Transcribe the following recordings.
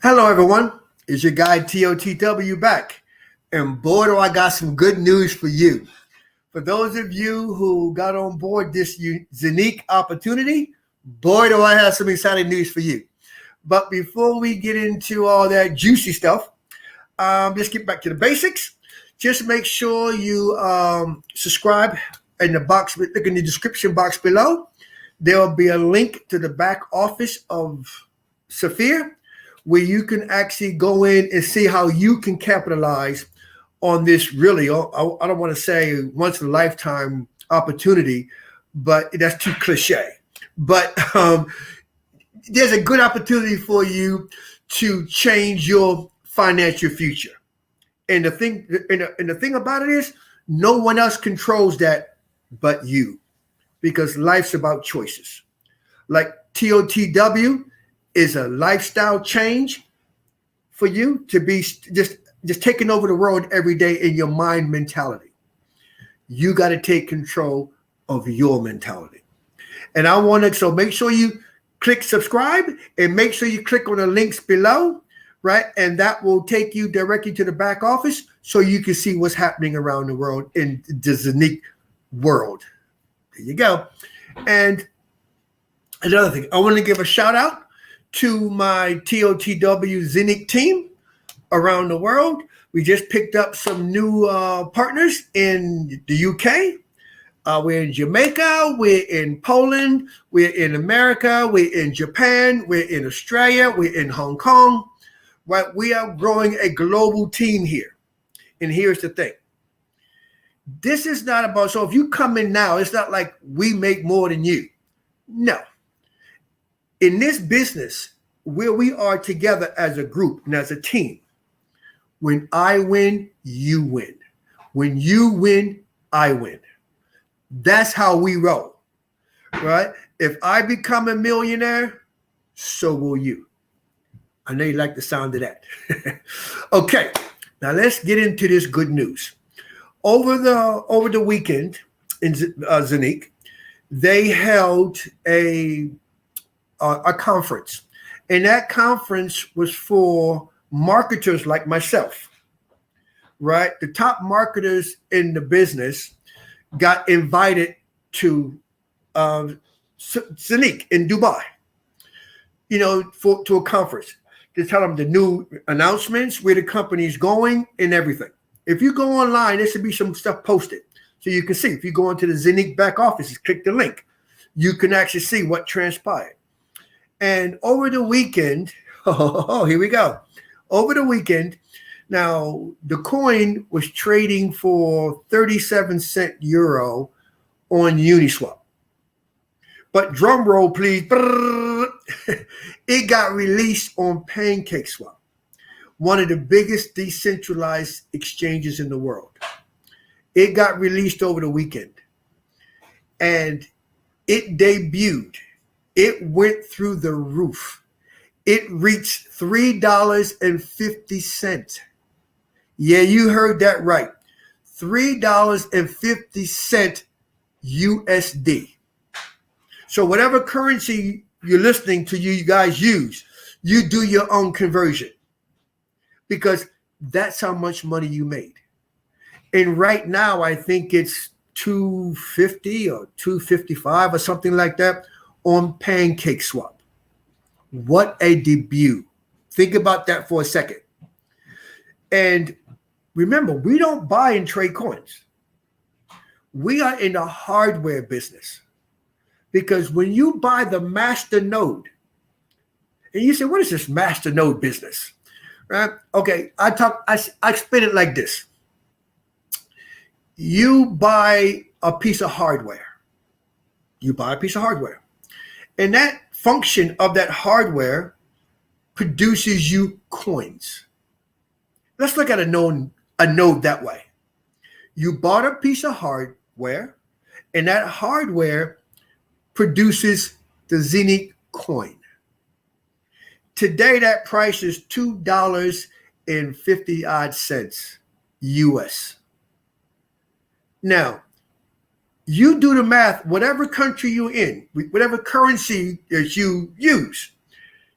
Hello, everyone. It's your guy TOTW back. And boy, do I got some good news for you. For those of you who got on board this Zeniq opportunity, boy, do I have some exciting news for you. But before we get into all that juicy stuff, let's get back to the basics. Just make sure you subscribe in the box. Look in the description box below. There will be a link to the back office of Saphir, where you can actually go in and see how you can capitalize on this really, I don't want to say once in a lifetime opportunity, but that's too cliche. But there's a good opportunity for you to change your financial future. And the thing about it is, no one else controls that but you, because life's about choices. Like TOTW is a lifestyle change for you to be just taking over the world every day in your mind mentality. You got to take control of your mentality. And so make sure you click subscribe and make sure you click on the links below, right? And that will take you directly to the back office so you can see what's happening around the world in the Zeniq world. There you go. And another thing, I want to give a shout out to my TOTW Zeniq team around the world. We just picked up some new partners in the UK. We're in Jamaica. We're in Poland. We're in America. We're in Japan. We're in Australia. We're in Hong Kong. Right? We are growing a global team here. And here's the thing. This is not about, so if you come in now, it's not like we make more than you. No. In this business, where we are together as a group and as a team, when I win, you win. When you win, I win. That's how we roll, right? If I become a millionaire, so will you. I know you like the sound of that. Okay, now let's get into this good news. Over the weekend in Zeniq, they held a conference, and that conference was for marketers like myself, right? The top marketers in the business got invited to Zeniq in Dubai, to a conference to tell them the new announcements, where the company's going, and everything. If you go online, there should be some stuff posted so you can see. If you go into the Zeniq back office, click the link, you can actually see what transpired. And over the weekend, here we go. Over the weekend, now the coin was trading for 37 cent euro on Uniswap. But drum roll, please. It got released on Pancake swap, one of the biggest decentralized exchanges in the world. It got released over the weekend, and it debuted. It went through the roof. It reached $3.50. Yeah, you heard that right. $3.50 USD. So whatever currency you're listening to, you guys use, you do your own conversion, because that's how much money you made. And right now, I think it's 250 or 255 or something like that on Pancake swap. What a debut. Think about that for a second. And remember, we don't buy and trade coins. We are in the hardware business, because when you buy the master node, and you say, what is this master node business? Right? Okay, I explain it like this. You buy a piece of hardware. And that function of that hardware produces you coins. Let's look at a node that way. You bought a piece of hardware, and that hardware produces the Zeniq coin. Today, that price is $2.50 odd US. Now, you do the math, whatever country you're in, whatever currency that you use,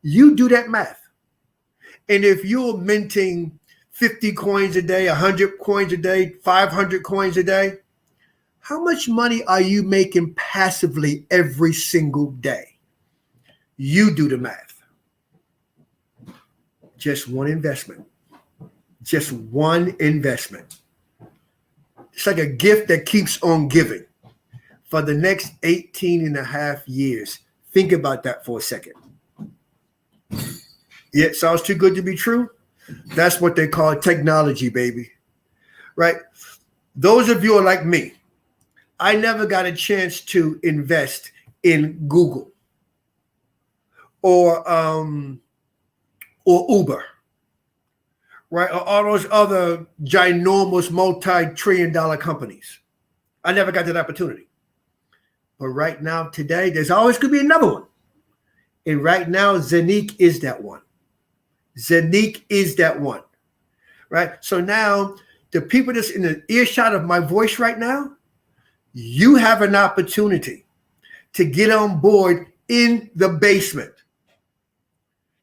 you do that math. And if you're minting 50 coins a day, 100 coins a day, 500 coins a day, how much money are you making passively every single day? You do the math. Just one investment. Just one investment. It's like a gift that keeps on giving for the next 18 and a half years. Think about that for a second. Yeah, it sounds too good to be true. That's what they call technology, baby. Right? Those of you are like me. I never got a chance to invest in Google or Uber, right? Or all those other ginormous multi-trillion-dollar companies. I never got that opportunity. But right now, today, there's always going to be another one. And right now, Zeniq is that one. Zeniq is that one, right? So now, the people that's in the earshot of my voice right now, you have an opportunity to get on board in the basement.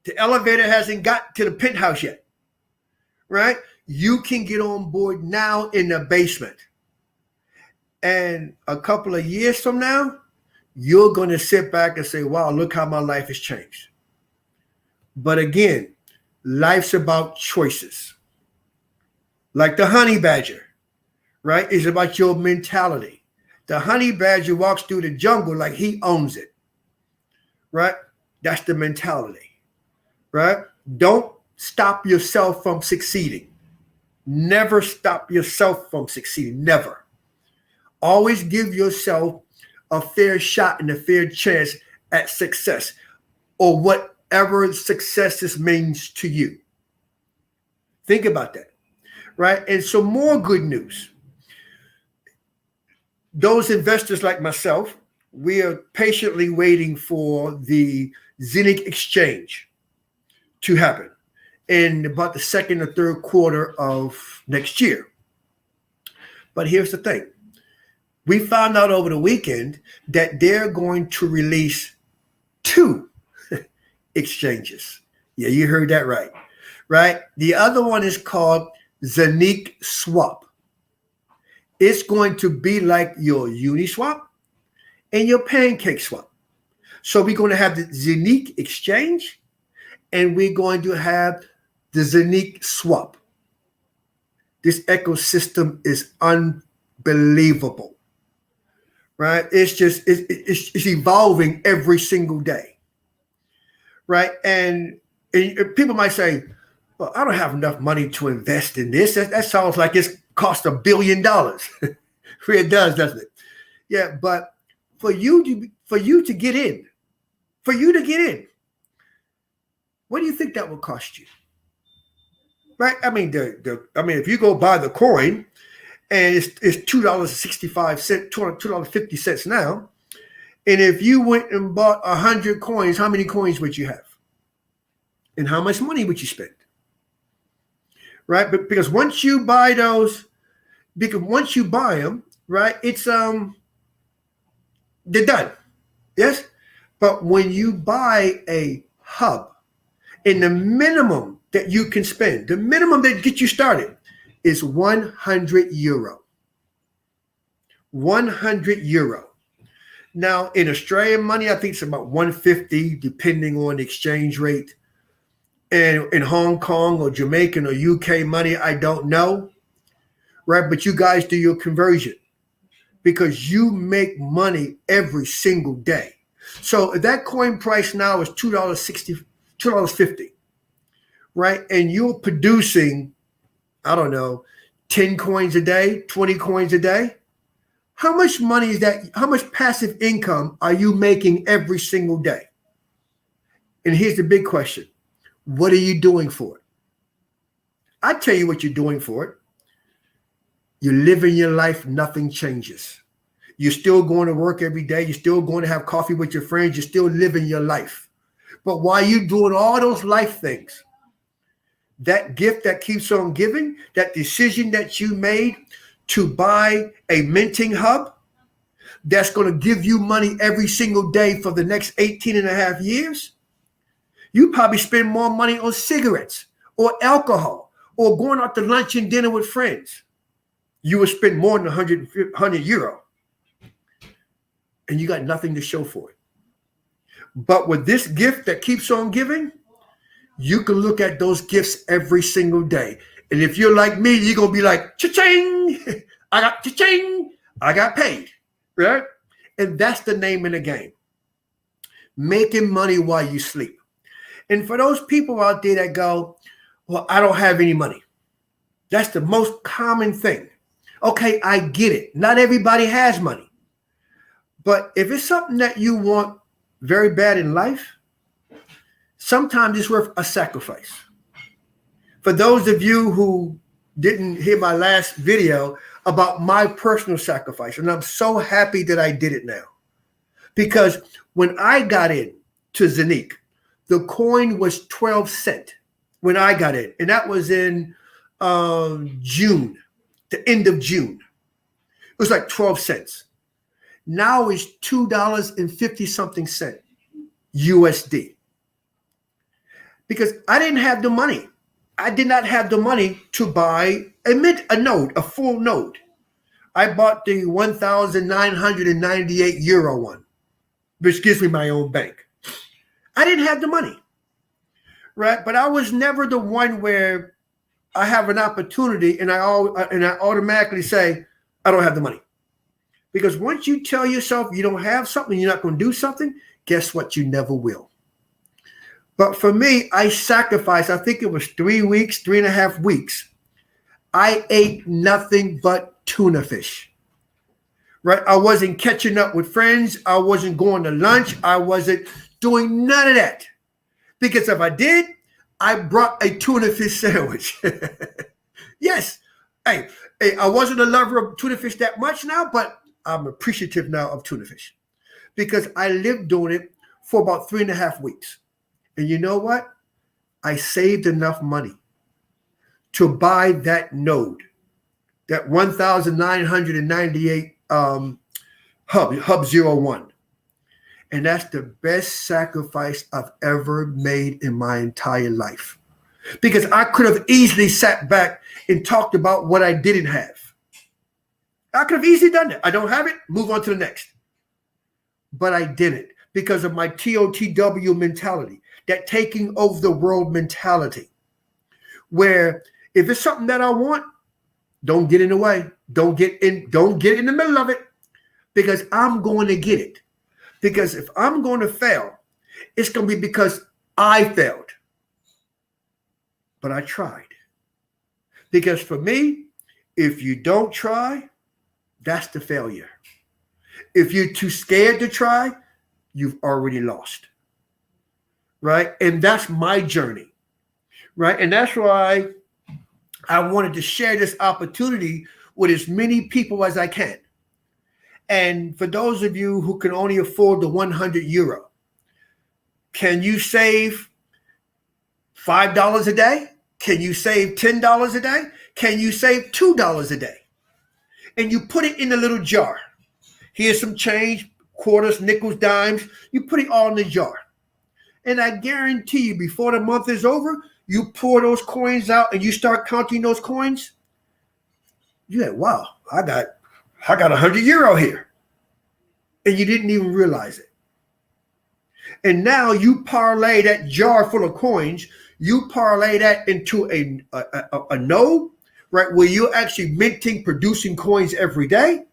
The elevator hasn't got to the penthouse yet, right? You can get on board now in the basement. And a couple of years from now, you're going to sit back and say, wow, look how my life has changed. But again, life's about choices. Like the honey badger, right? It's about your mentality. The honey badger walks through the jungle like he owns it, right? That's the mentality, right? Don't stop yourself from succeeding. Never stop yourself from succeeding, never. Always give yourself a fair shot and a fair chance at success or whatever success means to you. Think about that, right? And some more good news. Those investors like myself, we are patiently waiting for the Zeniq exchange to happen in about the second or third quarter of next year. But here's the thing. We found out over the weekend that they're going to release 2 exchanges. Yeah, you heard that right. Right? The other one is called Zeniq Swap. It's going to be like your Uniswap and your Pancake swap. So we're going to have the Zeniq exchange and we're going to have the Zeniq swap. This ecosystem is unbelievable, right? It's evolving every single day, right? And people might say, well, I don't have enough money to invest in this. That sounds like it's cost $1 billion. It does, doesn't it? Yeah, but for you to get in, what do you think that will cost you? Right? I mean, if you go buy the coin and it's $2.65, $2.50 now, and if you went and bought 100 coins, how many coins would you have? And how much money would you spend? Right? But because once you buy them, right, it's they're done. Yes? But when you buy a hub, and the minimum that you can spend, the minimum that gets you started is €100. €100. Now, in Australian money, I think it's about 150, depending on the exchange rate. And in Hong Kong or Jamaican or UK money, I don't know. Right? But you guys do your conversion because you make money every single day. So if that coin price now is $2.60, $2.50, right? And you're producing, I don't know, 10 coins a day, 20 coins a day. How much money is that? How much passive income are you making every single day? And here's the big question. What are you doing for it? I tell you what you're doing for it. You're living your life, nothing changes. You're still going to work every day. You're still going to have coffee with your friends. You're still living your life. But while you're doing all those life things, that gift that keeps on giving, that decision that you made to buy a minting hub that's going to give you money every single day for the next 18 and a half years, you probably spend more money on cigarettes or alcohol or going out to lunch and dinner with friends, you will spend more than 100 euro and you got nothing to show for it. But with this gift that keeps on giving, you can look at those gifts every single day. And if you're like me, you're going to be like, cha-ching, I got cha-ching, I got paid, right? And that's the name of the game. Making money while you sleep. And for those people out there that go, well, I don't have any money. That's the most common thing. Okay, I get it. Not everybody has money. But if it's something that you want very bad in life, sometimes it's worth a sacrifice. For those of you who didn't hear my last video about my personal sacrifice, and I'm so happy that I did it now. Because when I got in to Zeniq, the coin was 12 cents when I got in. And that was in June, the end of June. It was like 12 cents. Now it's $2.50 something cent USD. Because I didn't have the money. I did not have the money to buy a node, a full node. I bought the 1,998 euro one, which gives me my own bank. I didn't have the money, right? But I was never the one where I have an opportunity and I automatically say, I don't have the money. Because once you tell yourself you don't have something, you're not going to do something, guess what? You never will. But for me, I sacrificed, I think it was 3.5 weeks. I ate nothing but tuna fish, right? I wasn't catching up with friends. I wasn't going to lunch. I wasn't doing none of that. Because if I did, I brought a tuna fish sandwich. Yes. Hey, I wasn't a lover of tuna fish that much now, but I'm appreciative now of tuna fish because I lived doing it for about 3.5 weeks. And you know what? I saved enough money to buy that node, that 1,998 hub 01. And that's the best sacrifice I've ever made in my entire life. Because I could have easily sat back and talked about what I didn't have. I could have easily done that. I don't have it, move on to the next. But I didn't because of my TOTW mentality, that taking over the world mentality, where if it's something that I want, don't get in the way. Don't get in the middle of it because I'm going to get it. Because if I'm going to fail, it's going to be because I failed. But I tried. Because for me, if you don't try, that's the failure. If you're too scared to try, you've already lost. Right? And that's my journey. Right? And that's why I wanted to share this opportunity with as many people as I can. And for those of you who can only afford the 100 euro, can you save $5 a day? Can you save $10 a day? Can you save $2 a day? And you put it in a little jar. Here's some change, quarters, nickels, dimes. You put it all in the jar. And I guarantee you, before the month is over, you pour those coins out and you start counting those coins. You're like, wow, I got 100 euro here. And you didn't even realize it. And now you parlay that jar full of coins, you parlay that into a node, right, where you're actually minting, producing coins every day.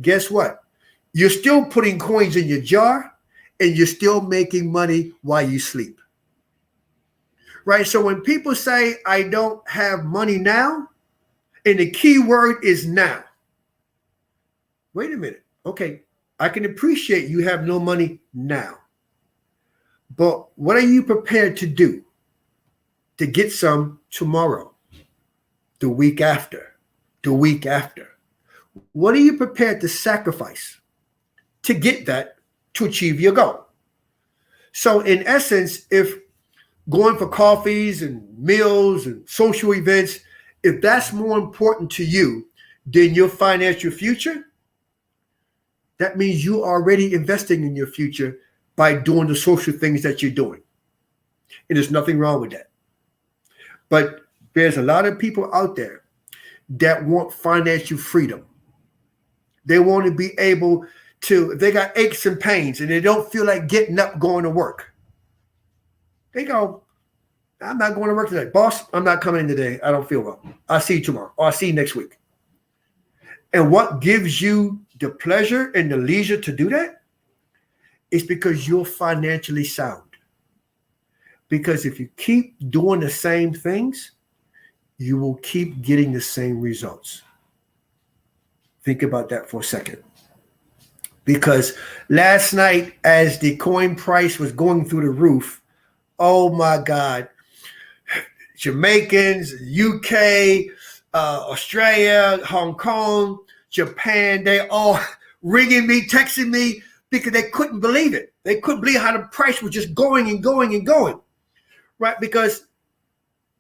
Guess what? You're still putting coins in your jar and you're still making money while you sleep. Right? So when people say, I don't have money now, and the key word is now. Wait a minute. Okay, I can appreciate you have no money now. But what are you prepared to do to get some tomorrow, the week after, the week after? What are you prepared to sacrifice to get that, to achieve your goal? So in essence, if going for coffees and meals and social events, if that's more important to you than your financial future, that means you're already investing in your future by doing the social things that you're doing. And there's nothing wrong with that. But there's a lot of people out there that want financial freedom. They want to be able to, if they got aches and pains and they don't feel like getting up, going to work, they go, I'm not going to work today. Boss, I'm not coming in today. I don't feel well. I'll see you tomorrow, or I'll see you next week. And what gives you the pleasure and the leisure to do that is because you're financially sound. Because if you keep doing the same things, you will keep getting the same results. Think about that for a second. Because last night, as the coin price was going through the roof, oh my God, Jamaicans, UK, Australia, Hong Kong, Japan, they all ringing me, texting me because they couldn't believe it. They couldn't believe how the price was just going and going and going, right? Because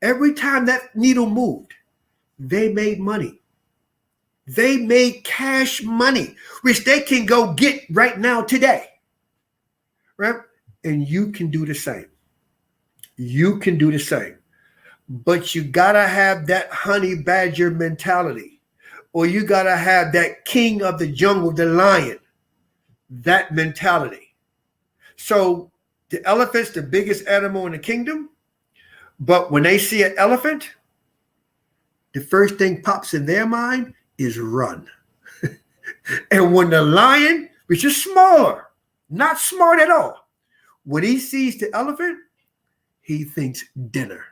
every time that needle moved, they made money. They made cash money, which they can go get right now today, right? And you can do the same. You can do the same. But you got to have that honey badger mentality, or you got to have that king of the jungle, the lion, that mentality. So the elephant's the biggest animal in the kingdom, but when they see an elephant, the first thing pops in their mind is run. And when the lion, which is smaller, not smart at all, when he sees the elephant, he thinks dinner.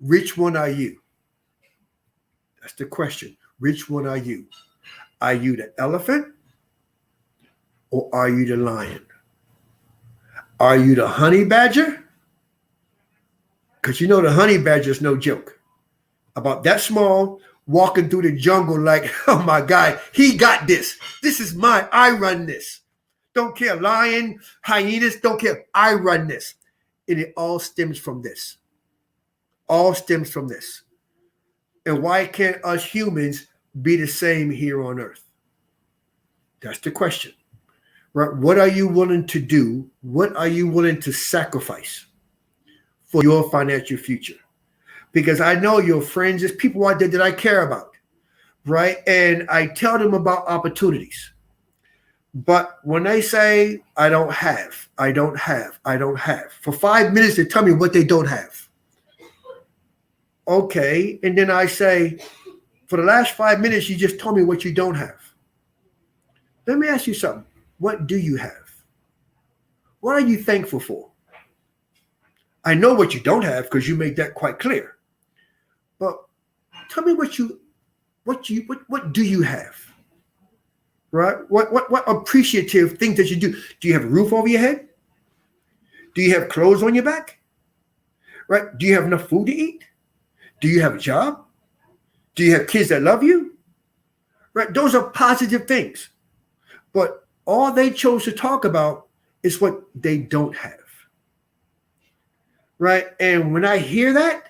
Which one are you? That's the question. Which one are you? Are you the elephant or are you the lion? Are you the honey badger? Because you know the honey badger is no joke. About that small, walking through the jungle like, oh my God, he got this. This is mine. I run this. Don't care. Lion, hyenas, don't care. I run this. And it all stems from this. All stems from this. And why can't us humans be the same here on earth? That's the question. Right? What are you willing to do? What are you willing to sacrifice for your financial future? Because I know your friends, there's people out there that I care about, right? And I tell them about opportunities. But when they say, I don't have, for 5 minutes they tell me what they don't have. Okay, and then I say, for the last 5 minutes, you just told me what you don't have. Let me ask you something. What do you have? What are you thankful for? I know what you don't have because you made that quite clear. But tell me what do you have? Right? What appreciative things that you do? Do you have a roof over your head? Do you have clothes on your back? Right? Do you have enough food to eat? Do you have a job? Do you have kids that love you? Right? Those are positive things. But all they chose to talk about is what they don't have. Right? And when I hear that,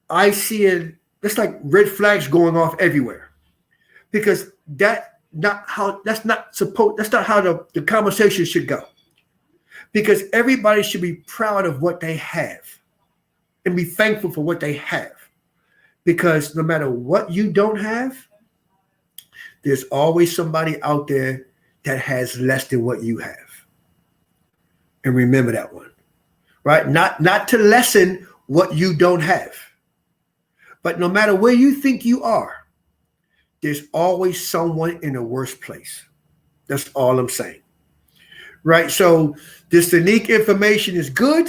I see it, it's like red flags going off everywhere. Because that's not how the conversation should go. Because everybody should be proud of what they have and be thankful for what they have. Because no matter what you don't have, there's always somebody out there that has less than what you have. And remember that one, right? Not to lessen what you don't have. But no matter where you think you are, there's always someone in a worse place. That's all I'm saying. Right? So this Zeniq information is good.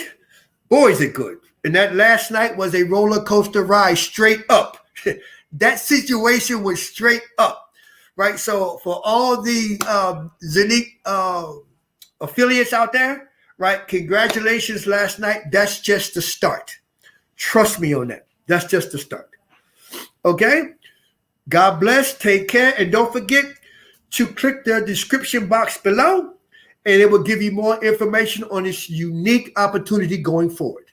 Boy, is it good. And that last night was a roller coaster ride straight up. That situation was straight up. Right? So for all the Zeniq affiliates out there, right? Congratulations last night. That's just the start. Trust me on that. That's just the start. Okay? God bless. Take care. And don't forget to click the description box below, and it will give you more information on this unique opportunity going forward.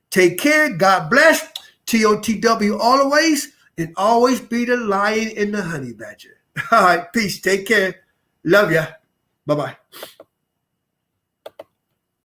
Take care. God bless. TOTW always, and always be the lion in the honey badger. All right. Peace. Take care. Love ya. Bye-bye.